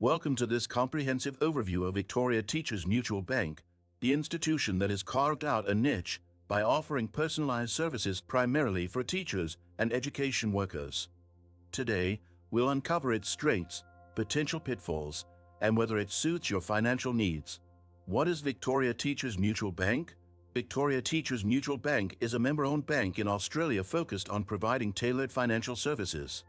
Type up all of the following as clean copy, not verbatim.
Welcome to this comprehensive overview of Victoria Teachers Mutual Bank, the institution that has carved out a niche by offering personalized services primarily for teachers and education workers. Today, we'll uncover its strengths, potential pitfalls, and whether it suits your financial needs. What is Victoria Teachers Mutual Bank? Victoria Teachers Mutual Bank is a member-owned bank in Australia focused on providing tailored financial services.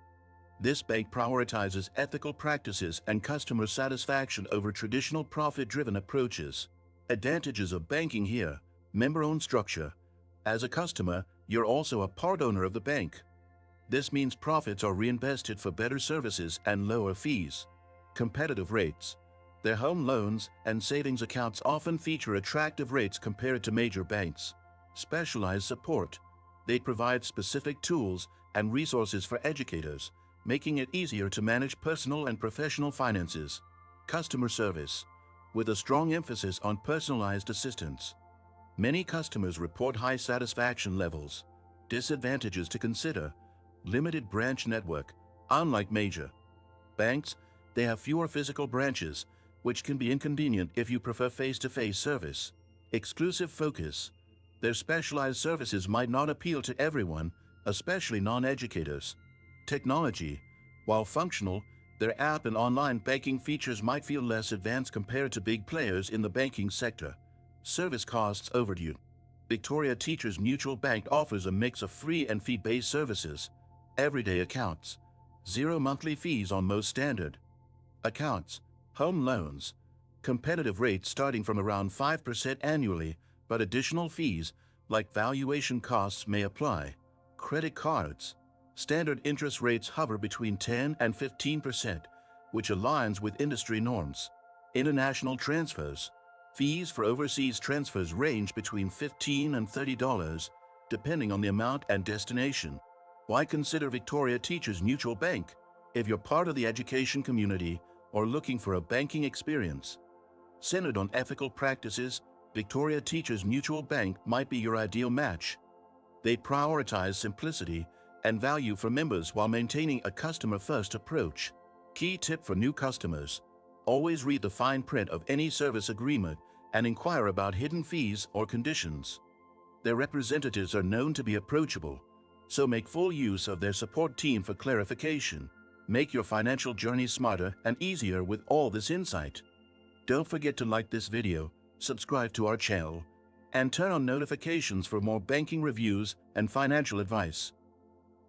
This bank prioritizes ethical practices and customer satisfaction over traditional profit-driven approaches. Advantages of banking here: member-owned structure. As a customer, you're also a part owner of the bank. This means profits are reinvested for better services and lower fees. Competitive rates. Their home loans and savings accounts often feature attractive rates compared to major banks. Specialized support. They provide specific tools and resources for educators, making it easier to manage personal and professional finances. Customer service, with a strong emphasis on personalized assistance. Many customers report high satisfaction levels. Disadvantages to consider: limited branch network. Unlike major banks, they have fewer physical branches, which can be inconvenient if you prefer face-to-face service. Exclusive focus. Their specialized services might not appeal to everyone, especially non-educators. Technology. While functional, their app and online banking features might feel less advanced compared to big players in the banking sector. Service costs overdue. Victoria Teachers Mutual Bank offers a mix of free and fee-based services. Everyday accounts. Zero monthly fees on most standard accounts. Home loans. Competitive rates starting from around 5% annually, but additional fees, like valuation costs, may apply. Credit cards. Standard interest rates hover between 10 and 15%, which aligns with industry norms. International transfers. Fees for overseas transfers range between $15 and $30, depending on the amount and destination. Why consider Victoria Teachers Mutual Bank? If you're part of the education community or looking for a banking experience centered on ethical practices, Victoria Teachers Mutual Bank might be your ideal match. They prioritize simplicity and value for members while maintaining a customer-first approach. Key tip for new customers: always read the fine print of any service agreement and inquire about hidden fees or conditions. Their representatives are known to be approachable, so make full use of their support team for clarification. Make your financial journey smarter and easier with all this insight. Don't forget to like this video, subscribe to our channel, and turn on notifications for more banking reviews and financial advice.